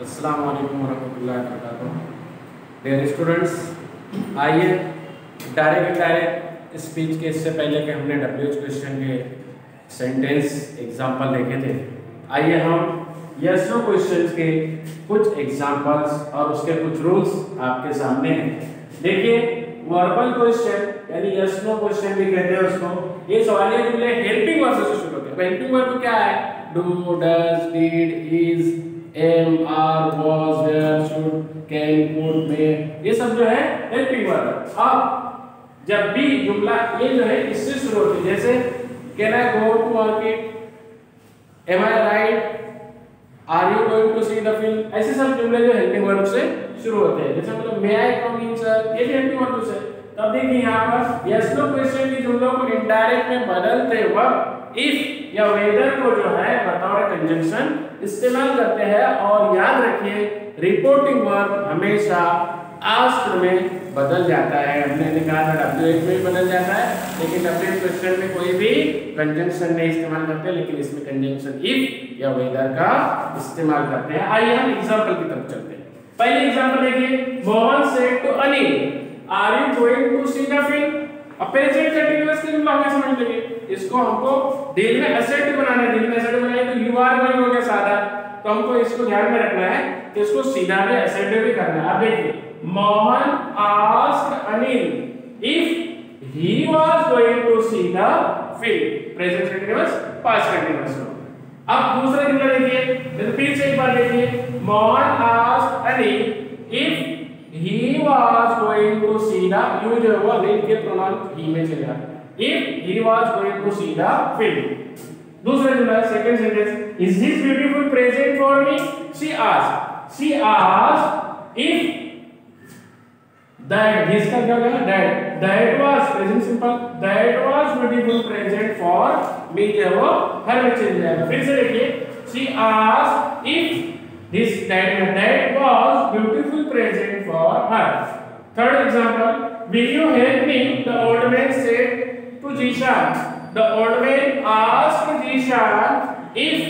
अस्सलाम वालेकुम वरहमतुल्लाहि वबरकातुहू। डियर स्टूडेंट्स, आइए डायरेक्ट स्पीच के इससे पहले कि हमने WH क्वेश्चन के सेंटेंस एग्जाम्पल देखे थे, आइए हम यस नो क्वेश्चन के कुछ एग्जाम्पल्स और उसके कुछ रूल्स आपके सामने हैं। देखिए, वर्बल क्वेश्चन यानी यस नो क्वेश्चन भी कहते हैं उसको। ये सवालिया जुमले हेल्पिंग वर्ब से शुरू होते हैं। हेल्पिंग वर्ब क्या है? Do, does, did, is, am, are, was, were, should, can, could, may, ये सब जो है हेल्पिंग वर्ब। अब जब भी जुमला ये जो है इससे शुरू होती है, जैसे can I go to market, am I right, are you going to see the film, ऐसे सब जुमले जो हेल्पिंग वर्ब से शुरू होते हैं। जैसे मतलब मे आई कम इन सर, ये भी हेल्पिंग वर्ब से। तब देखिए यहाँ पर यस नो क्वेश्चन की जुमलों को इनडायरेक्ट में बदलते वक्त इफ या वेदर को जो है बतौर कंजंक्शन इस्तेमाल करते हैं। और याद रखिए, रिपोर्टिंग वर्ब हमेशा आस्क्ड में बदल जाता है। हमने कहा था WH में बदल जाता है, लेकिन WH क्वेश्चन में कोई भी कंजंक्शन नहीं इस्तेमाल करते, लेकिन इसमें कंजंक्शन इफ या वेदर का इस्तेमाल करते हैं। आइए हम एग्जांपल की तरफ चलते हैं। पहले एग्जांपल देखिए, Mohan said to Anil, are you going to see the film. अब प्रेजेंट कंटीन्यूअस के जुमला हमें समझ लेंगे। इसको हमको डील में एसेट बनाना है। डील में एसेट बनाए तो यू आर गोइंग हो गया सादा, तो हमको इसको ध्यान में रखना है कि इसको सीधा में एसेट भी करना है। अब देखिए, Mohan asked Anil if he was going to see the film. Present continuous, past continuous. अब दूसरा जुमला देखिए, फिर से एक बार देखिए, Mohan asked Anil if he was going to see the, you जो है वो अनिल के प्रोनाउन he में चलेगा, if he was going to see the film। दूसरा जुमला second sentence, is this beautiful present for me, she asked if that, this का क्या होगा, that was present simple, that was beautiful present for me जो है वो हर में चल जाएगा। फिर से देखिए, she asked if this that was beautiful present for her। Third example, will you help me, the old man said to Jishan। The old man asked Jishan if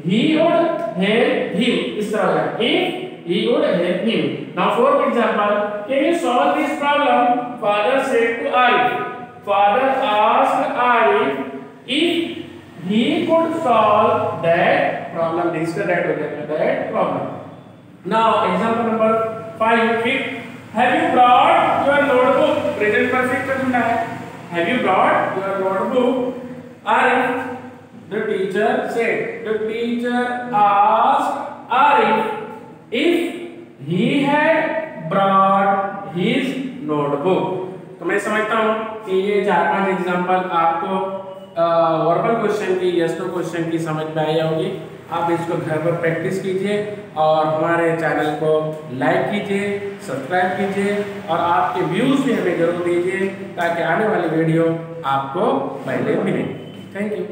he would help him। इस तरह if he would help him। Now fourth example, can you solve this problem? Father said to Arif, father asked Arif if he could solve that problem। this का that हो जाएगा, that problem। Now example number 5, have you brought your notebook। present perfect का जुमला है, have you brought your notebook। Arif, the teacher said, the teacher asked Arif if he had brought his notebook। तो मैं समझता हूँ कि ये 4-5 example आपको वर्बल क्वेश्चन की, यस नो क्वेश्चन की समझ में आई होगी। आप इसको घर पर प्रैक्टिस कीजिए और हमारे चैनल को लाइक कीजिए, सब्सक्राइब कीजिए और आपके व्यूज़ भी हमें जरूर दीजिए ताकि आने वाली वीडियो आपको पहले मिले। Thank you.